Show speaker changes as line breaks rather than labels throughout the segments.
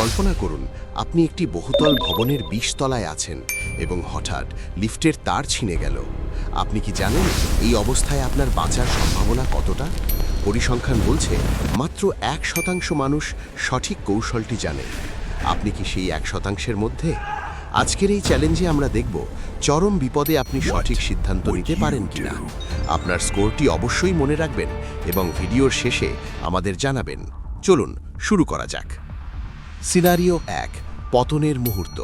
কল্পনা করুন আপনি একটি বহুতল ভবনের ২০ তলায় আছেন এবং হঠাৎ লিফটের তার ছিঁড়ে গেল। আপনি কি জানেন এই অবস্থায় আপনার বাঁচার সম্ভাবনা কতটা? পরিসংখ্যান বলছে মাত্র ১% মানুষ সঠিক কৌশলটি জানে। আপনি কি সেই ১%-এর মধ্যে? আজকের এই চ্যালেঞ্জে আমরা দেখব চরম বিপদে আপনি সঠিক সিদ্ধান্ত নিতে পারেন কিনা। আপনার স্কোরটি অবশ্যই মনে রাখবেন এবং ভিডিওর শেষে আমাদের জানাবেন। চলুন শুরু করা যাক। সিনারিও ১, পতনের মুহূর্ত।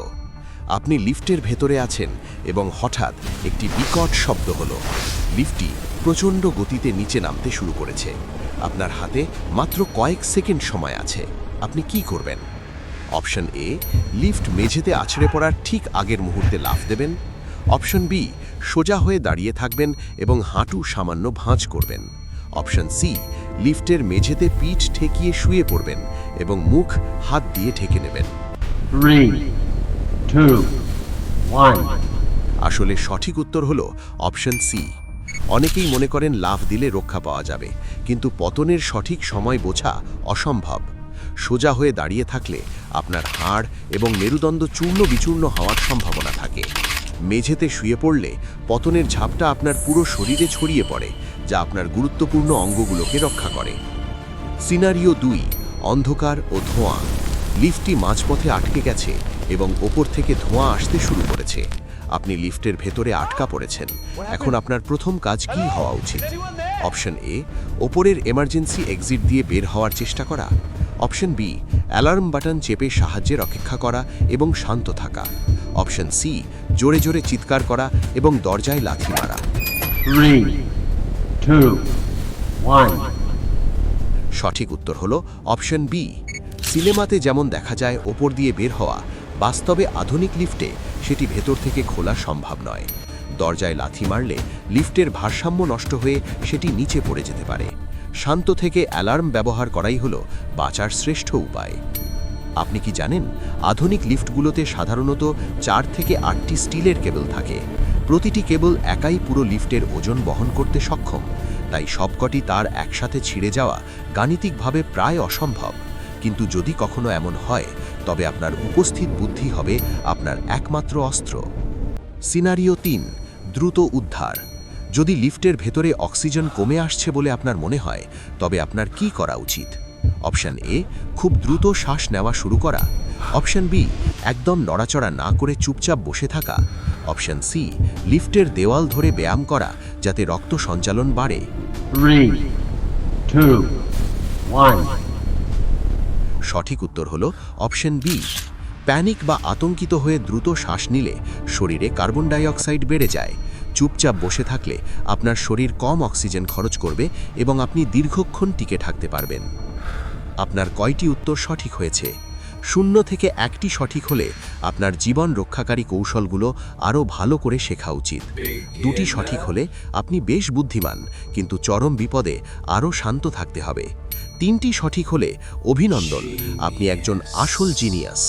আপনি লিফটের ভেতরে আছেন এবং হঠাৎ একটি বিকট শব্দ হলো। লিফটটি প্রচণ্ড গতিতে নিচে নামতে শুরু করেছে। আপনার হাতে মাত্র কয়েক সেকেন্ড সময় আছে। আপনি কি করবেন? অপশন এ, লিফট মেঝেতে আছড়ে পড়ার ঠিক আগের মুহূর্তে লাফ দেবেন। অপশন বি, সোজা হয়ে দাঁড়িয়ে থাকবেন এবং হাঁটু সামান্য ভাঁজ করবেন। অপশন সি, লিফটের মেঝেতে পিঠ ঠেকিয়ে শুয়ে পড়বেন এবং মুখ হাত দিয়ে ঢেকে নেবেন।
3, 2, 1.
আসলে সঠিক উত্তর হলো অপশন সি। অনেকেই মনে করেন লাফ দিলে রক্ষা পাওয়া যাবে, কিন্তু পতনের সঠিক সময় বোঝা অসম্ভব। সোজা হয়ে দাঁড়িয়ে থাকলে আপনার হাড় এবং মেরুদণ্ড চূর্ণ বিচূর্ণ হওয়ার সম্ভাবনা থাকে। মেঝেতে শুয়ে পড়লে পতনের ঝাপটা আপনার পুরো শরীরে ছড়িয়ে পড়ে, যা আপনার গুরুত্বপূর্ণ অঙ্গগুলোকে রক্ষা করে। সিনারিও ২, অন্ধকার ও ধোঁয়া। লিফটটি মাঝপথে আটকে গেছে এবং ওপর থেকে ধোঁয়া আসতে শুরু করেছে। আপনি লিফটের ভেতরে আটকা পড়েছেন। এখন আপনার প্রথম কাজ কি হওয়া উচিত? অপশন এ, ওপরের এমার্জেন্সি এক্সিট দিয়ে বের হওয়ার চেষ্টা করা। অপশন বি, অ্যালার্ম বাটন চেপে সাহায্যের অপেক্ষা করা এবং শান্ত থাকা। অপশন সি, জোরে জোরে চিৎকার করা এবং দরজায় লাথি মারা।
3, 2, 1.
সঠিক উত্তর হলো অপশন বি। সিনেমাতে যেমন দেখা যায় ওপর দিয়ে বের হওয়া, বাস্তবে আধুনিক লিফটে সেটি ভেতর থেকে খোলা সম্ভব নয়। দরজায় লাথি মারলে লিফটের ভারসাম্য নষ্ট হয়ে সেটি নিচে পড়ে যেতে পারে। শান্ত থেকে অ্যালার্ম ব্যবহার করাই হলো বাঁচার শ্রেষ্ঠ উপায়। আপনি কি জানেন আধুনিক লিফটগুলোতে সাধারণত ৪ থেকে ৮টি স্টিলের কেবল থাকে। প্রতিটি কেবল একাই পুরো লিফটের ওজন বহন করতে সক্ষম। তাই সবকটি তার একসাথে ছিঁড়ে যাওয়া গাণিতিকভাবে প্রায় অসম্ভব। কিন্তু যদি কখনো এমন হয়, তবে আপনার উপস্থিত বুদ্ধি হবে আপনার একমাত্র অস্ত্র। সিনারিও ৩, দ্রুত উদ্ধার। যদি লিফটের ভেতরে অক্সিজেন কমে আসছে বলে আপনার মনে হয়, তবে আপনার কি করা উচিত? অপশন এ, খুব দ্রুত শ্বাস নেওয়া শুরু করা। অপশন বি, একদম নড়াচড়া না করে চুপচাপ বসে থাকা। অপশন সি, লিফটের দেওয়াল ধরে ব্যায়াম করা যাতে রক্ত সঞ্চালন বাড়ে।
3, 2, 1.
সঠিক উত্তর হলো অপশন বি। প্যানিক বা আতঙ্কিত হয়ে দ্রুত শ্বাস নিলে শরীরে কার্বন ডাই অক্সাইড বেড়ে যায়। চুপচাপ বসে থাকলে আপনার শরীর কম অক্সিজেন খরচ করবে এবং আপনি দীর্ঘক্ষণ টিকে থাকতে পারবেন। আপনার কয়টি উত্তর সঠিক হয়েছে? 0 থেকে 1টি সঠিক হলে আপনার জীবন রক্ষাকারী কৌশলগুলো আরও ভালো করে শেখা উচিত। 2টি সঠিক হলে আপনি বেশ বুদ্ধিমান, কিন্তু চরম বিপদে আরও শান্ত থাকতে হবে। 3টি সঠিক হলে অভিনন্দন, আপনি একজন আসল জিনিয়াস।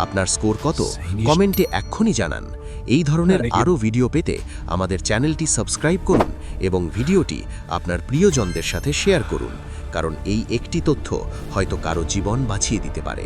আপনার স্কোর কত? কমেন্টে এক্ষুনি জানান। এই ধরনের আরও ভিডিও পেতে আমাদের চ্যানেলটি সাবস্ক্রাইব করুন এবং ভিডিওটি আপনার প্রিয়জনদের সাথে শেয়ার করুন, কারণ এই একটি তথ্য হয়তো কারো জীবন বাঁচিয়ে দিতে পারে।